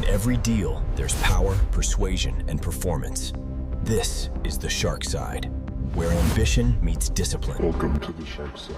In every deal, there's power, persuasion, and performance. This is the Shark Side, where ambition meets discipline. Welcome to the Shark Side.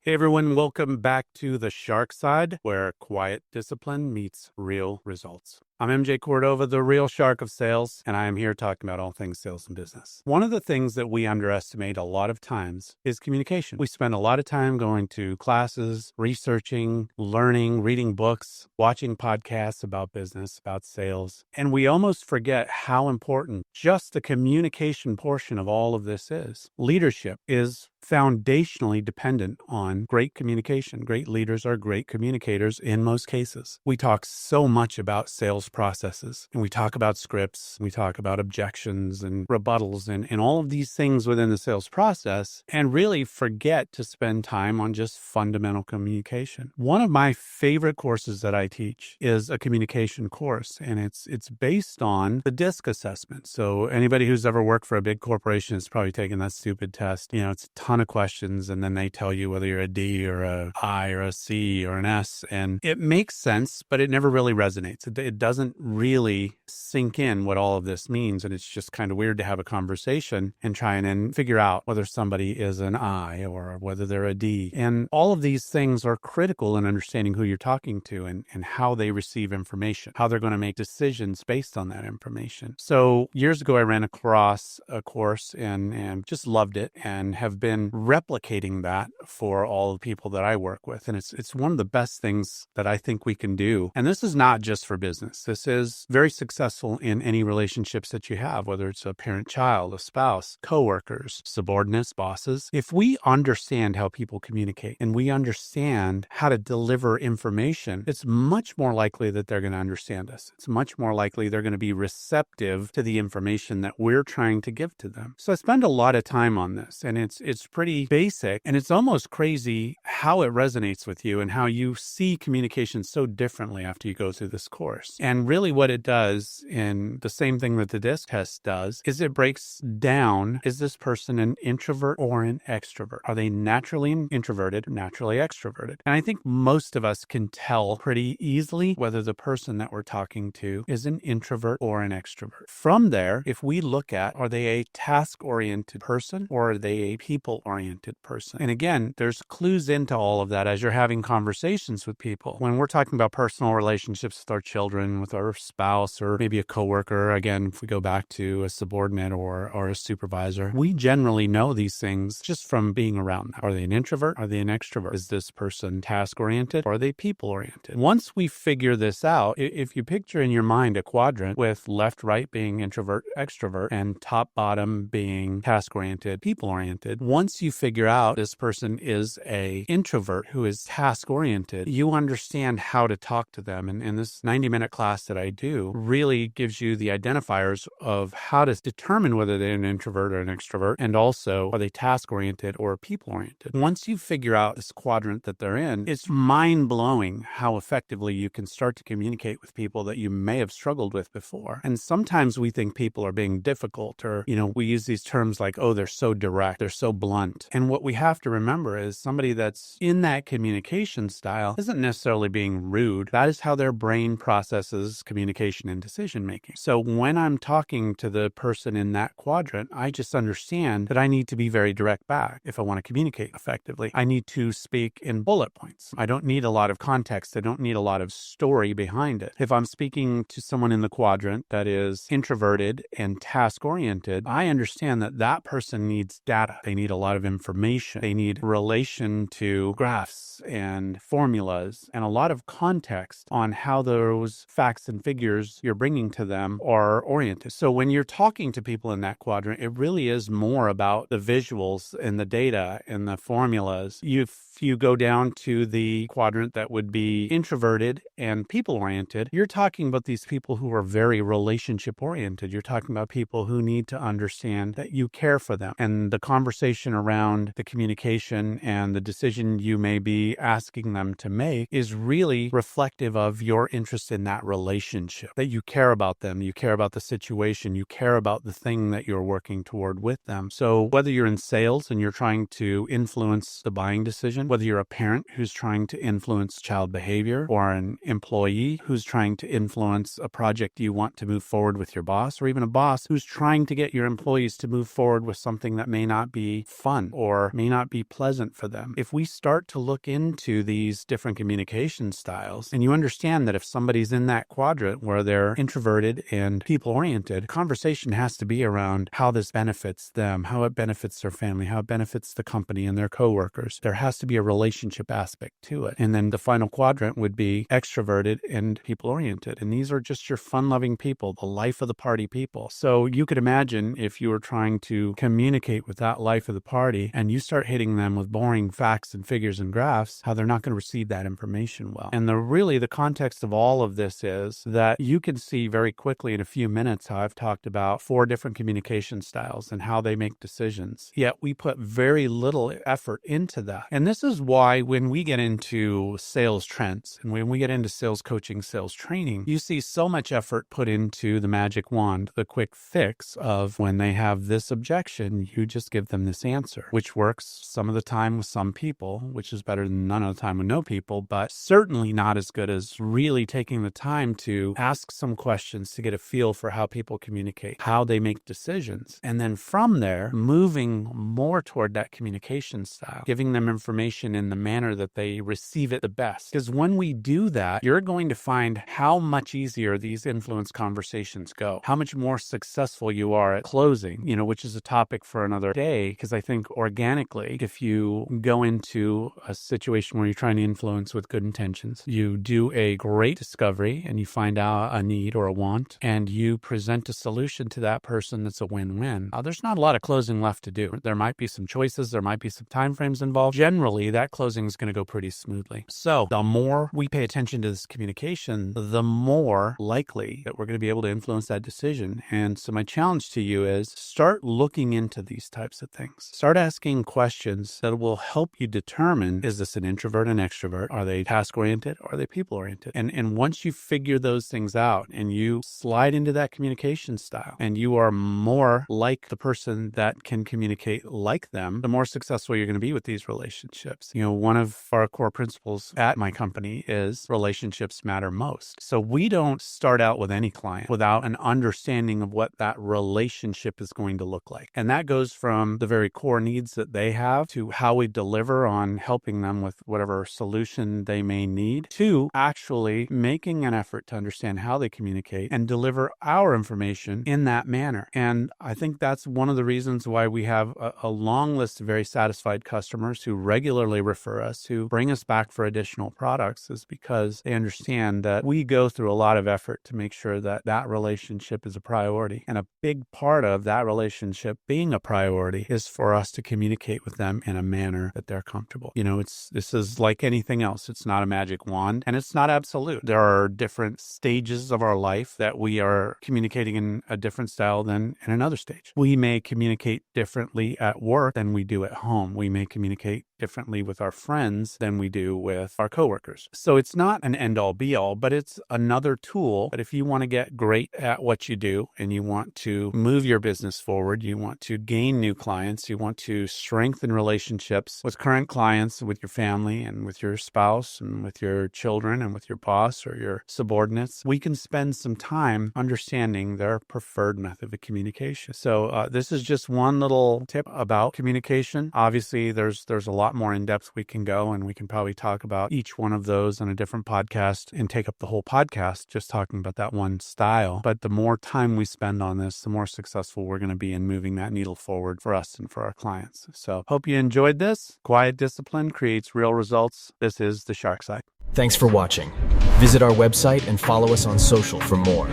Hey everyone, welcome back to the Shark Side, where quiet discipline meets real results. I'm MJ Cordova, the real shark of sales, and I am here talking about all things sales and business. One of the things that we underestimate a lot of times is communication. We spend a lot of time going to classes, researching, learning, reading books, watching podcasts about business, about sales, and we almost forget how important just the communication portion of all of this is. Leadership is foundationally dependent on great communication. Great leaders are great communicators in most cases. We talk so much about sales processes, and we talk about scripts, we talk about objections and rebuttals and all of these things within the sales process, and really forget to spend time on just fundamental communication. One of my favorite courses that I teach is a communication course, and it's based on the DISC assessment. So anybody who's ever worked for a big corporation has probably taken that stupid test. You know, it's a ton of questions, and then they tell you whether you're a D or a I or a C or an S, and it makes sense, but it never really resonates. It doesn't really sink in what all of this means, and it's just kind of weird to have a conversation and try and figure out whether somebody is an I or whether they're a D. And all of these things are critical in understanding who you're talking to and how they receive information, how they're going to make decisions based on that information. So years ago, I ran across a course and just loved it and have been replicating that for all the people that I work with. And it's one of the best things that I think we can do. And this is not just for business. This is very successful in any relationships that you have, whether it's a parent-child, a spouse, coworkers, subordinates, bosses. If we understand how people communicate and we understand how to deliver information, it's much more likely that they're going to understand us. It's much more likely they're going to be receptive to the information that we're trying to give to them. So I spend a lot of time on this, and it's pretty basic, and it's almost crazy how it resonates with you and how you see communication so differently after you go through this course. And really what it does, and the same thing that the DISC test does, is it breaks down, is this person an introvert or an extrovert? Are they naturally introverted or naturally extroverted? And I think most of us can tell pretty easily whether the person that we're talking to is an introvert or an extrovert. From there, if we look at, are they a task-oriented person or are they a people-oriented person? And again, there's clues into all of that as you're having conversations with people. When we're talking about personal relationships with our children, with our spouse, or maybe a coworker, again, if we go back to a subordinate or a supervisor, we generally know these things just from being around them. Are they an introvert? Are they an extrovert? Is this person task-oriented or are they people-oriented? Once we figure this out, if you picture in your mind a quadrant with left, right being introvert, extrovert, and top, bottom being task-oriented, people-oriented, once you figure out this person is a introvert who is task-oriented, you understand how to talk to them. And in this 90-minute class that I do really gives you the identifiers of how to determine whether they're an introvert or an extrovert, and also are they task-oriented or people-oriented. Once you figure out this quadrant that they're in, it's mind-blowing how effectively you can start to communicate with people that you may have struggled with before. And sometimes we think people are being difficult, or, we use these terms like, oh, they're so direct, they're so blunt. And what we have to remember is somebody that's in that communication style isn't necessarily being rude. That is how their brain processes communication and decision making. So when I'm talking to the person in that quadrant, I just understand that I need to be very direct back if I want to communicate effectively. I need to speak in bullet points. I don't need a lot of context. I don't need a lot of story behind it. If I'm speaking to someone in the quadrant that is introverted and task oriented, I understand that that person needs data. They need a lot of information. They need relation to graphs and formulas and a lot of context on how those facts and figures you're bringing to them are oriented. So when you're talking to people in that quadrant, it really is more about the visuals and the data and the formulas. If you go down to the quadrant that would be introverted and people-oriented, you're talking about these people who are very relationship-oriented. You're talking about people who need to understand that you care for them. And the conversation around the communication and the decision you may be asking them to make is really reflective of your interest in that relationship, that you care about them, you care about the situation, you care about the thing that you're working toward with them. So whether you're in sales and you're trying to influence the buying decision, whether you're a parent who's trying to influence child behavior or an employee who's trying to influence a project you want to move forward with your boss, or even a boss who's trying to get your employees to move forward with something that may not be fun or may not be pleasant for them. If we start to look into these different communication styles, and you understand that if somebody's in that quadrant where they're introverted and people-oriented, conversation has to be around how this benefits them, how it benefits their family, how it benefits the company and their coworkers. There has to be a relationship aspect to it. And then the final quadrant would be extroverted and people-oriented. And these are just your fun-loving people, the life of the party people. So you could imagine if you were trying to communicate with that life of the party and you start hitting them with boring facts and figures and graphs, how they're not going to receive that information well. And the context of all of this is that you can see very quickly in a few minutes how I've talked about 4 different communication styles and how they make decisions. Yet we put very little effort into that. And this is why when we get into sales trends and when we get into sales coaching, sales training, you see so much effort put into the magic wand, the quick fix of when they have this objection, you just give them this answer, which works some of the time with some people, which is better than none of the time with no people, but certainly not as good as really taking the time to ask some questions to get a feel for how people communicate, how they make decisions. And then from there, moving more toward that communication style, giving them information in the manner that they receive it the best. Because when we do that, you're going to find how much easier these influence conversations go, how much more successful you are at closing, which is a topic for another day. Because I think organically, if you go into a situation where you're trying to influence with good intentions, you do a great discovery and you find out a need or a want, and you present a solution to that person that's a win-win. There's not a lot of closing left to do. There might be some choices, there might be some timeframes involved. Generally, that closing is going to go pretty smoothly. So the more we pay attention to this communication, the more likely that we're going to be able to influence that decision. And so my challenge to you is start looking into these types of things. Start asking questions that will help you determine, is this an introvert, an extrovert? Are they task-oriented? Or are they people-oriented? And once you figure those things out and you slide into that communication style and you are more like the person that can communicate like them, the more successful you're going to be with these relationships. One of our core principles at my company is relationships matter most. So we don't start out with any client without an understanding of what that relationship is going to look like. And that goes from the very core needs that they have to how we deliver on helping them with whatever solution they may need, to actually making an effort to understand how they communicate and deliver our information in that manner. And I think that's one of the reasons why we have a long list of very satisfied customers who regularly refer us, who bring us back for additional products, is because they understand that we go through a lot of effort to make sure that that relationship is a priority. And a big part of that relationship being a priority is for us to communicate with them in a manner that they're comfortable. This is like anything else. It's not a magic wand and it's not absolute. There are different stages of our life that we are communicating in a different style than in another stage. We may communicate differently at work than we do at home. We may communicate differently with our friends than we do with our coworkers. So it's not an end-all be-all, but it's another tool. But if you want to get great at what you do and you want to move your business forward, you want to gain new clients, you want to strengthen relationships with current clients, with your family and with your spouse and with your children and with your boss or your subordinates, we can spend some time understanding their preferred method of communication. So this is just one little tip about communication. Obviously, there's a lot more in depth we can go, and we can probably talk about each one of those on a different podcast and take up the whole podcast just talking about that one style. But the more time we spend on this, the more successful we're going to be in moving that needle forward for us and for our clients. So hope you enjoyed this. Quiet discipline creates real results. This is the Shark Side. Thanks for watching. Visit our website and follow us on social for more.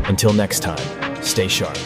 Until next time, stay sharp.